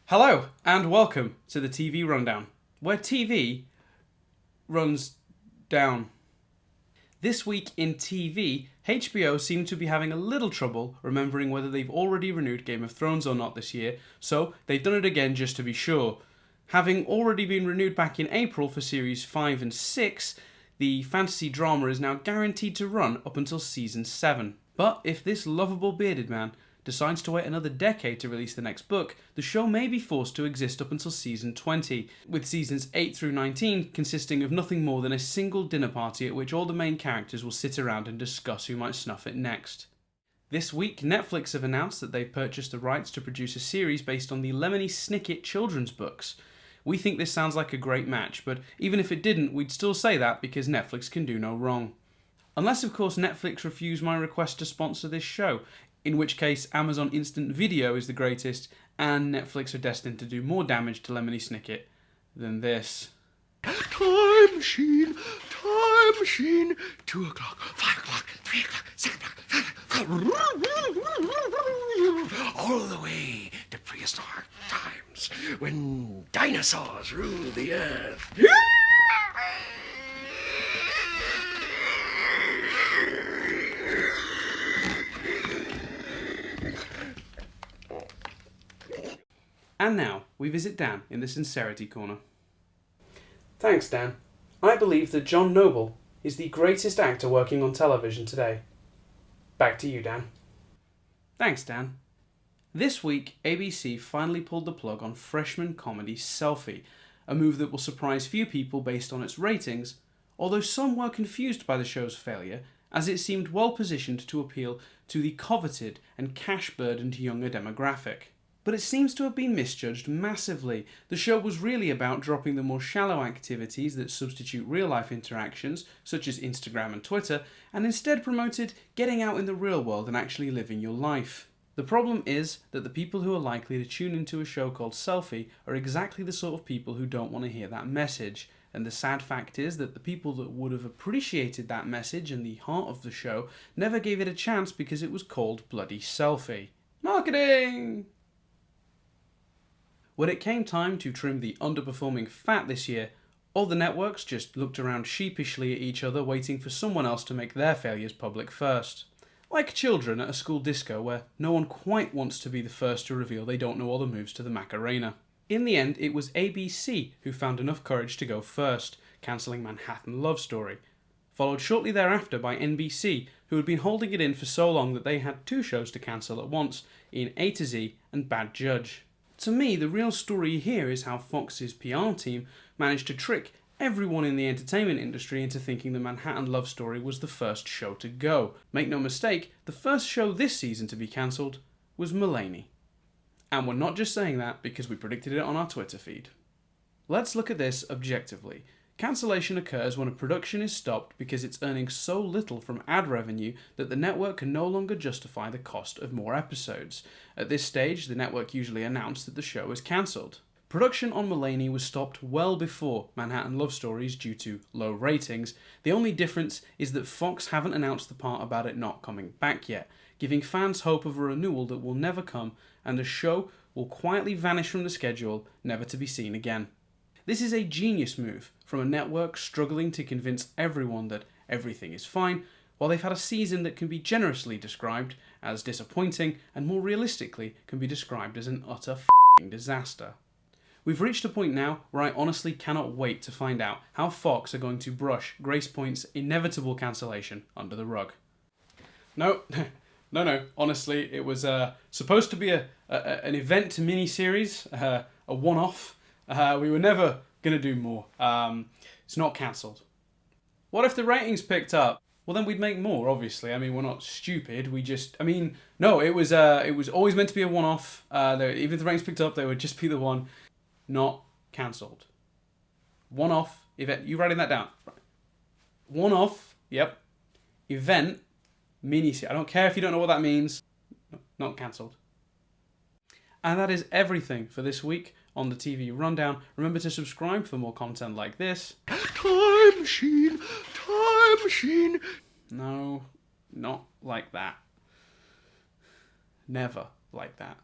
Hello, and welcome to the TV Rundown, where TV runs down. This week in TV, HBO seem to be having a little trouble remembering whether they've already renewed Game of Thrones or not this year, so they've done it again just to be sure. Having already been renewed back in April for Series 5 and 6, the fantasy drama is now guaranteed to run up until Season 7. But if this lovable bearded man decides to wait another decade to release the next book, the show may be forced to exist up until Season 20, with Seasons 8 through 19 consisting of nothing more than a single dinner party at which all the main characters will sit around and discuss who might snuff it next. This week, Netflix have announced that they've purchased the rights to produce a series based on the Lemony Snicket children's books. We think this sounds like a great match, but even if it didn't, we'd still say that because Netflix can do no wrong. Unless, of course, Netflix refuse my request to sponsor this show, in which case Amazon Instant Video is the greatest, and Netflix are destined to do more damage to Lemony Snicket than this. Time machine, 2 o'clock, 5 o'clock, 3 o'clock, 6 o'clock, 7 o'clock, all the way to prehistoric times when dinosaurs ruled the earth. And now, we visit Dan in the Sincerity Corner. Thanks, Dan. I believe that John Noble is the greatest actor working on television today. Back to you, Dan. Thanks, Dan. This week, ABC finally pulled the plug on freshman comedy Selfie, a move that will surprise few people based on its ratings, although some were confused by the show's failure, as it seemed well positioned to appeal to the coveted and cash-burdened younger demographic. But it seems to have been misjudged massively. The show was really about dropping the more shallow activities that substitute real-life interactions, such as Instagram and Twitter, and instead promoted getting out in the real world and actually living your life. The problem is that the people who are likely to tune into a show called Selfie are exactly the sort of people who don't want to hear that message. And the sad fact is that the people that would have appreciated that message and the heart of the show never gave it a chance because it was called bloody Selfie. Marketing! When it came time to trim the underperforming fat this year, all the networks just looked around sheepishly at each other waiting for someone else to make their failures public first. Like children at a school disco where no one quite wants to be the first to reveal they don't know all the moves to the Macarena. In the end, it was ABC who found enough courage to go first, cancelling Manhattan Love Story, followed shortly thereafter by NBC, who had been holding it in for so long that they had 2 shows to cancel at once, in A to Z and Bad Judge. To me, the real story here is how Fox's PR team managed to trick everyone in the entertainment industry into thinking the Manhattan Love Story was the first show to go. Make no mistake, the first show this season to be cancelled was Mulaney. And we're not just saying that because we predicted it on our Twitter feed. Let's look at this objectively. Cancellation occurs when a production is stopped because it's earning so little from ad revenue that the network can no longer justify the cost of more episodes. At this stage, the network usually announced that the show is cancelled. Production on Mulaney was stopped well before Manhattan Love Stories due to low ratings. The only difference is that Fox haven't announced the part about it not coming back yet, giving fans hope of a renewal that will never come, and the show will quietly vanish from the schedule, never to be seen again. This is a genius move from a network struggling to convince everyone that everything is fine, while they've had a season that can be generously described as disappointing and more realistically can be described as an utter f***ing disaster. We've reached a point now where I honestly cannot wait to find out how Fox are going to brush Grace Point's inevitable cancellation under the rug. No, honestly, it was supposed to be an event mini-series, a one-off. We were never going to do more. It's not cancelled. What if the ratings picked up? Well, then we'd make more, obviously. I mean, we're not stupid. No, it was always meant to be a one-off. Even if the ratings picked up, they would just be the one. Not cancelled. One-off event. You writing that down? One-off, yep. Event, mini-series. I don't care if you don't know what that means. Not cancelled. And that is everything for this week on the TV Rundown. Remember to subscribe for more content like this. Time machine, time machine. No, not like that. Never like that.